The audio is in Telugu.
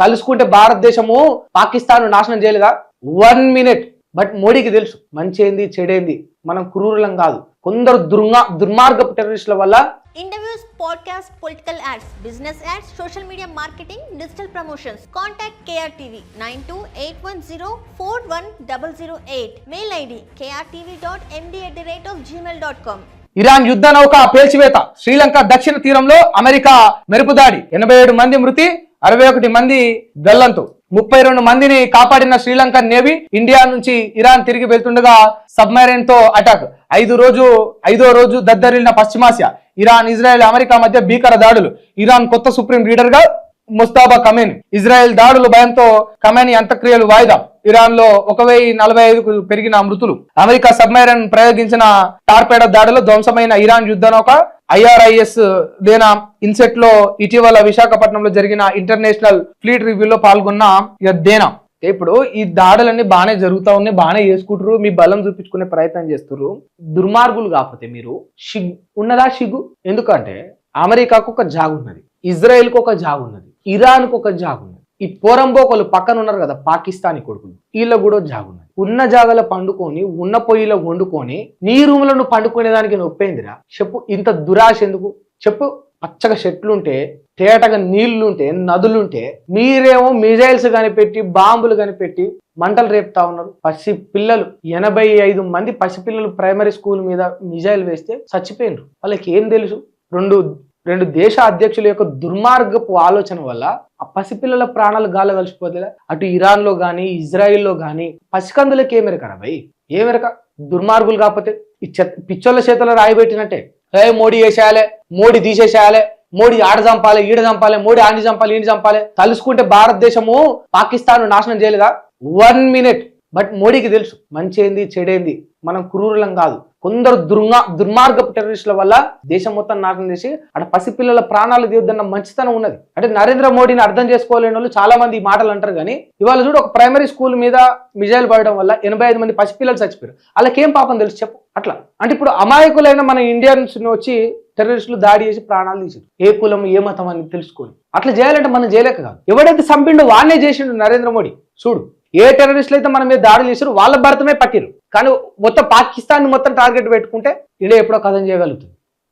తలుసుకుంటే భారతదేశము పాకిస్తాన్ నాశనం చేయలేదా? 1 మినిట్. బట్ మోడీకి తెలుసు మంచి ఏంది చెడేంది. మనం క్రూరులం కాదు. కొందరు దుర్మార్గపు టెర్రరిస్టుల వల్ల interviews, podcast, political ads, business ads, social media marketing, digital promotions. Contact KRTV 9281041008. Mail ID krtv.md@gmail.com. Iran యుద్ధ నౌక పేల్చివేత. శ్రీలంక దక్షిణ తీరంలో అమెరికా మెరుపుదాడి. 87 మంది మృతి, 61 మంది గల్లంతు. 32 మందిని కాపాడిన శ్రీలంక నేవీ. ఇండియా నుంచి ఇరాన్ తిరిగి వెళ్తుండగా సబ్మెరైన్ తో అటాక్. ఐదో రోజు దద్దరిల్లిన పశ్చిమాసియా. ఇరాన్, ఇజ్రాయెల్, అమెరికా మధ్య భీకర దాడులు. ఇరాన్ కొత్త సుప్రీం లీడర్ గా ముస్తాబా ఖమేని. ఇజ్రాయెల్ దాడులు భయంతో ఖమేని అంత్యక్రియలు వాయిదా. ఇరాన్ లో 1045కు పెరిగిన మృతులు. అమెరికా సబ్మెరైన్ ప్రయోగించిన టార్పేడో దాడిలో ధ్వంసమైన ఇరాన్ యుద్ధ నౌక IRIS దేనా ఇన్సెట్ లో ఇటీవల విశాఖపట్నంలో జరిగిన ఇంటర్నేషనల్ ఫ్లీట్ రివ్యూలో పాల్గొన్న దేనా. ఇప్పుడు ఈ దాడులన్నీ బాగానే జరుగుతా ఉన్నాయి, బాగానే చేసుకుంటారు, మీ బలం చూపించుకునే ప్రయత్నం చేస్తున్నారు. దుర్మార్గులు కాకపోతే మీరు ఉన్నదా సిగ్గు? ఎందుకంటే అమెరికాకు ఒక జాగు ఉన్నది, ఇజ్రాయెల్ కు ఒక జాగు ఉన్నది, ఇరాన్ కు ఒక జాగు ఉన్నది. ఈ పోరంబోకలు పక్కన ఉన్నారు కదా పాకిస్తానీ కొడుకులు, వీళ్ళ కూడా జాగున్నది. ఉన్న జాగలో పండుకొని ఉన్న పొయ్యిలో వండుకొని నీ రూమ్ లో నువ్వు పండుకునేదానికి నొప్పేందిరా చెప్పు? ఇంత దురాశ ఎందుకు చెప్పు? పచ్చగా చెట్లుంటే, తేటగా నీళ్లుంటే, నదులుంటే మీరేమో మిజైల్స్ కనిపెట్టి, బాంబులు కనిపెట్టి మంటలు రేపుతా ఉన్నారు. పసి పిల్లలు 85 మంది పసిపిల్లలు ప్రైమరీ స్కూల్ మీద మిజైల్ వేస్తే చచ్చిపోయినారు. వాళ్ళకి ఏం తెలుసు? రెండు దేశ అధ్యక్షుల యొక్క దుర్మార్గపు ఆలోచన వల్ల ఆ పసిపిల్లల ప్రాణాలు గాల్లో కలిసిపోతుందా? అటు ఇరాన్ లో గానీ, ఇజ్రాయిల్లో గానీ పసికందులకి ఏమెరకరా భయ్? ఏమెరక? దుర్మార్గులు కాకపోతే ఈ పిచ్చోళ్ళ చేతుల్లో రాయిబెట్టినట్టే. మోడీ వేసేయాలి, మోడీ తీసేసేయాలి, మోడీ ఆడ చంపాలి, ఈడ చంపాలి, మోడీ ఆండి చంపాలి, ఈయన చంపాలి. తలుసుకుంటే భారతదేశము పాకిస్తాన్ నాశనం చేయలేదా? 1 మినిట్. బట్ మోడీకి తెలుసు మంచి ఏంది చెడేంది. మనం క్రూరులం కాదు. కొందరు దుర్మార్గపు టెర్రరిస్టుల వల్ల దేశం మొత్తం నాశనం చేసి అక్కడ పసిపిల్లల ప్రాణాలు తీయొద్దన్న మంచితనం ఉన్నది. అంటే నరేంద్ర మోడీని అర్థం చేసుకోలేని వాళ్ళు చాలా మంది ఈ మాటలు అంటారు. కానీ ఇవాళ చూడు, ఒక ప్రైమరీ స్కూల్ మీద మిజైల్ పడడం వల్ల 85 మంది పసిపిల్లలు చచ్చిపోయారు. వాళ్ళకేం పాపం తెలుసు చెప్పు? అట్లా అంటే ఇప్పుడు అమాయకులైన మన ఇండియన్స్ వచ్చి టెర్రరిస్టులు దాడి చేసి ప్రాణాలు తీసారు. ఏ కులం, ఏ మతం అని తెలుసుకొని అట్లా చేయాలంటే మనం చేయలేక కాదు. ఎవడైతే చంపిండో వాడినే చేసిండు నరేంద్ర మోడీ. చూడు, ఏ టెర్రరిస్టులు అయితే మన మీద దాడులు చేశారు వాళ్ళ భర్తమే పట్టిరు. కానీ మొత్తం పాకిస్తాన్ మొత్తం టార్గెట్ పెట్టుకుంటే ఇండియా ఎప్పుడో కథం చేయగలుగుతుంది.